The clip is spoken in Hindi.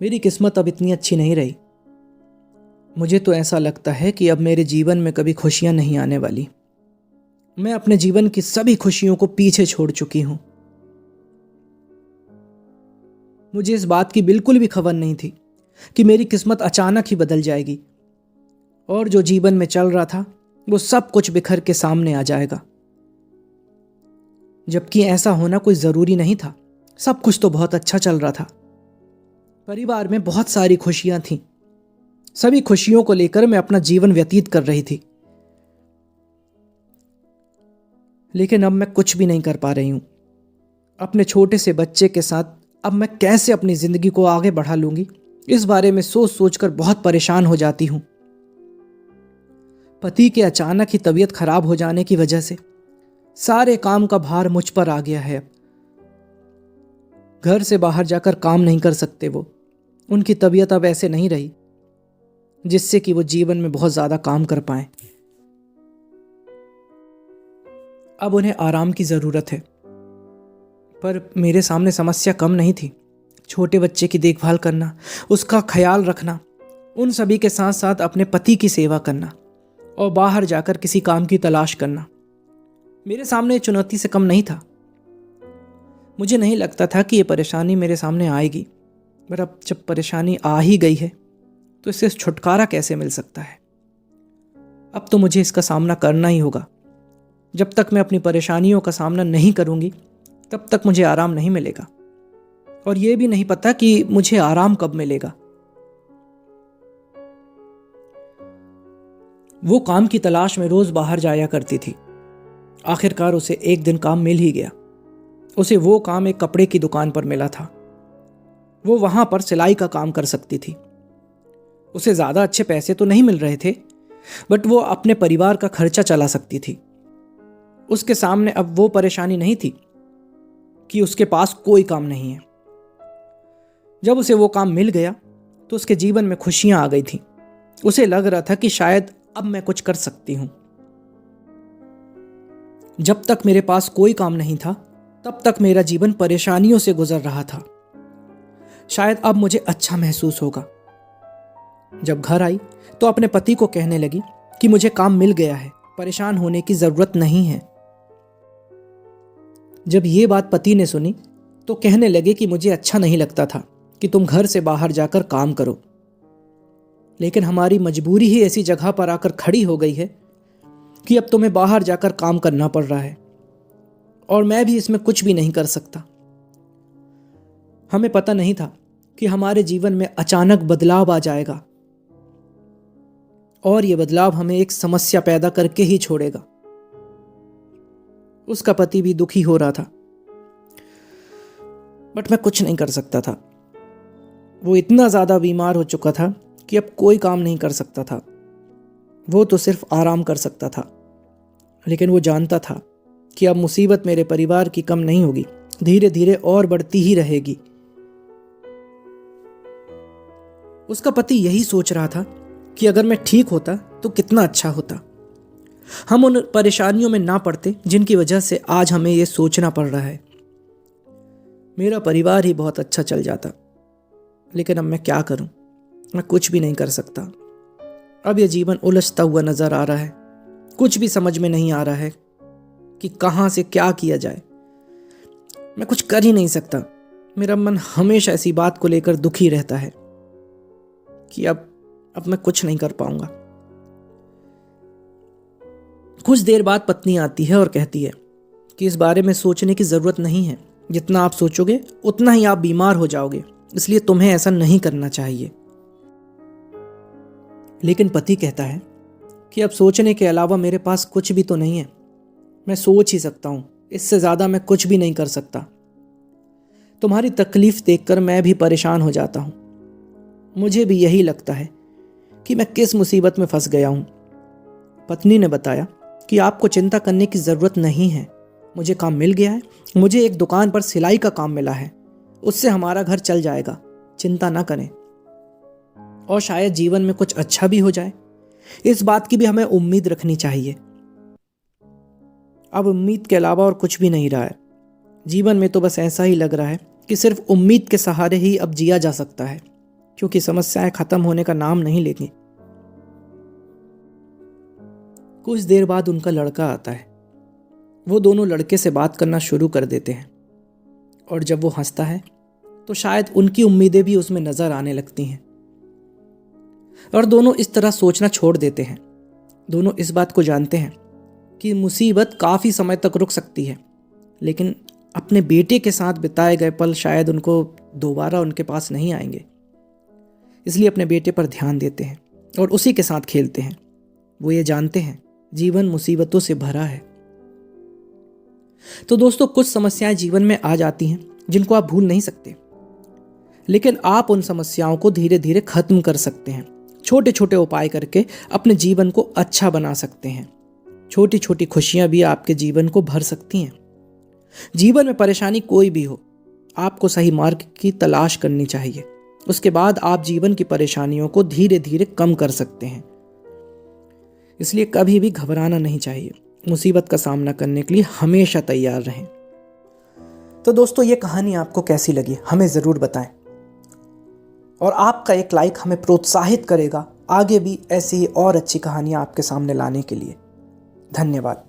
मेरी किस्मत अब इतनी अच्छी नहीं रही। मुझे तो ऐसा लगता है कि अब मेरे जीवन में कभी खुशियां नहीं आने वाली। मैं अपने जीवन की सभी खुशियों को पीछे छोड़ चुकी हूं। मुझे इस बात की बिल्कुल भी खबर नहीं थी कि मेरी किस्मत अचानक ही बदल जाएगी और जो जीवन में चल रहा था वो सब कुछ बिखर के सामने आ जाएगा। जबकि ऐसा होना कोई ज़रूरी नहीं था। सब कुछ तो बहुत अच्छा चल रहा था। परिवार में बहुत सारी खुशियां थीं। सभी खुशियों को लेकर मैं अपना जीवन व्यतीत कर रही थी। लेकिन अब मैं कुछ भी नहीं कर पा रही हूं। अपने छोटे से बच्चे के साथ अब मैं कैसे अपनी जिंदगी को आगे बढ़ा लूंगी, इस बारे में सोच सोचकर बहुत परेशान हो जाती हूं। पति के अचानक ही तबीयत खराब हो जाने की वजह से सारे काम का भार मुझ पर आ गया है। अब घर से बाहर जाकर काम नहीं कर सकते वो। उनकी तबीयत अब ऐसे नहीं रही जिससे कि वो जीवन में बहुत ज्यादा काम कर पाए। अब उन्हें आराम की जरूरत है। पर मेरे सामने समस्या कम नहीं थी। छोटे बच्चे की देखभाल करना, उसका ख्याल रखना, उन सभी के साथ साथ अपने पति की सेवा करना और बाहर जाकर किसी काम की तलाश करना मेरे सामने चुनौती से कम नहीं था। मुझे नहीं लगता था कि ये परेशानी मेरे सामने आएगी, पर अब जब परेशानी आ ही गई है तो इससे छुटकारा कैसे मिल सकता है। अब तो मुझे इसका सामना करना ही होगा। जब तक मैं अपनी परेशानियों का सामना नहीं करूंगी तब तक मुझे आराम नहीं मिलेगा, और यह भी नहीं पता कि मुझे आराम कब मिलेगा। वो काम की तलाश में रोज बाहर जाया करती थी। आखिरकार उसे एक दिन काम मिल ही गया। उसे वो काम एक कपड़े की दुकान पर मिला था। वो वहां पर सिलाई का काम कर सकती थी। उसे ज्यादा अच्छे पैसे तो नहीं मिल रहे थे, बट वो अपने परिवार का खर्चा चला सकती थी। उसके सामने अब वो परेशानी नहीं थी कि उसके पास कोई काम नहीं है। जब उसे वो काम मिल गया तो उसके जीवन में खुशियां आ गई थी। उसे लग रहा था कि शायद अब मैं कुछ कर सकती हूं। जब तक मेरे पास कोई काम नहीं था तब तक मेरा जीवन परेशानियों से गुजर रहा था। शायद अब मुझे अच्छा महसूस होगा। जब घर आई तो अपने पति को कहने लगी कि मुझे काम मिल गया है, परेशान होने की जरूरत नहीं है। जब ये बात पति ने सुनी तो कहने लगे कि मुझे अच्छा नहीं लगता था कि तुम घर से बाहर जाकर काम करो, लेकिन हमारी मजबूरी ही ऐसी जगह पर आकर खड़ी हो गई है कि अब तुम्हें बाहर जाकर काम करना पड़ रहा है, और मैं भी इसमें कुछ भी नहीं कर सकता। हमें पता नहीं था कि हमारे जीवन में अचानक बदलाव आ जाएगा, और यह बदलाव हमें एक समस्या पैदा करके ही छोड़ेगा। उसका पति भी दुखी हो रहा था, बट मैं कुछ नहीं कर सकता था। वो इतना ज्यादा बीमार हो चुका था कि अब कोई काम नहीं कर सकता था। वो तो सिर्फ आराम कर सकता था। लेकिन वो जानता था कि अब मुसीबत मेरे परिवार की कम नहीं होगी, धीरे धीरे और बढ़ती ही रहेगी। उसका पति यही सोच रहा था कि अगर मैं ठीक होता तो कितना अच्छा होता। हम उन परेशानियों में ना पड़ते जिनकी वजह से आज हमें ये सोचना पड़ रहा है। मेरा परिवार ही बहुत अच्छा चल जाता। लेकिन अब मैं क्या करूं? मैं कुछ भी नहीं कर सकता। अब यह जीवन उलझता हुआ नजर आ रहा है। कुछ भी समझ में नहीं आ रहा है कि कहां से क्या किया जाए। मैं कुछ कर ही नहीं सकता। मेरा मन हमेशा ऐसी बात को लेकर दुखी रहता है कि अब मैं कुछ नहीं कर पाऊंगा। कुछ देर बाद पत्नी आती है और कहती है कि इस बारे में सोचने की जरूरत नहीं है। जितना आप सोचोगे उतना ही आप बीमार हो जाओगे, इसलिए तुम्हें ऐसा नहीं करना चाहिए। लेकिन पति कहता है कि अब सोचने के अलावा मेरे पास कुछ भी तो नहीं है। मैं सोच ही सकता हूं, इससे ज्यादा मैं कुछ भी नहीं कर सकता। तुम्हारी तकलीफ देखकर मैं भी परेशान हो जाता हूं। मुझे भी यही लगता है कि मैं किस मुसीबत में फंस गया हूं। पत्नी ने बताया कि आपको चिंता करने की जरूरत नहीं है। मुझे काम मिल गया है। मुझे एक दुकान पर सिलाई का काम मिला है। उससे हमारा घर चल जाएगा। चिंता ना करें, और शायद जीवन में कुछ अच्छा भी हो जाए। इस बात की भी हमें उम्मीद रखनी चाहिए। अब उम्मीद के अलावा और कुछ भी नहीं रहा है। जीवन में तो बस ऐसा ही लग रहा है कि सिर्फ उम्मीद के सहारे ही अब जिया जा सकता है। क्योंकि समस्याएं खत्म होने का नाम नहीं लेंगी। कुछ देर बाद उनका लड़का आता है। वो दोनों लड़के से बात करना शुरू कर देते हैं और जब वो हंसता है तो शायद उनकी उम्मीदें भी उसमें नजर आने लगती हैं और दोनों इस तरह सोचना छोड़ देते हैं। दोनों इस बात को जानते हैं कि मुसीबत काफ़ी समय तक रुक सकती है, लेकिन अपने बेटे के साथ बिताए गए पल शायद उनको दोबारा उनके पास नहीं आएंगे। इसलिए अपने बेटे पर ध्यान देते हैं और उसी के साथ खेलते हैं। वो ये जानते हैं जीवन मुसीबतों से भरा है। तो दोस्तों, कुछ समस्याएं जीवन में आ जाती हैं जिनको आप भूल नहीं सकते, लेकिन आप उन समस्याओं को धीरे धीरे खत्म कर सकते हैं। छोटे छोटे उपाय करके अपने जीवन को अच्छा बना सकते हैं। छोटी छोटी खुशियां भी आपके जीवन को भर सकती हैं। जीवन में परेशानी कोई भी हो, आपको सही मार्ग की तलाश करनी चाहिए। उसके बाद आप जीवन की परेशानियों को धीरे धीरे कम कर सकते हैं। इसलिए कभी भी घबराना नहीं चाहिए। मुसीबत का सामना करने के लिए हमेशा तैयार रहें। तो दोस्तों, ये कहानी आपको कैसी लगी हमें ज़रूर बताएं और आपका एक लाइक हमें प्रोत्साहित करेगा आगे भी ऐसी ही और अच्छी कहानियाँ आपके सामने लाने के लिए। धन्यवाद।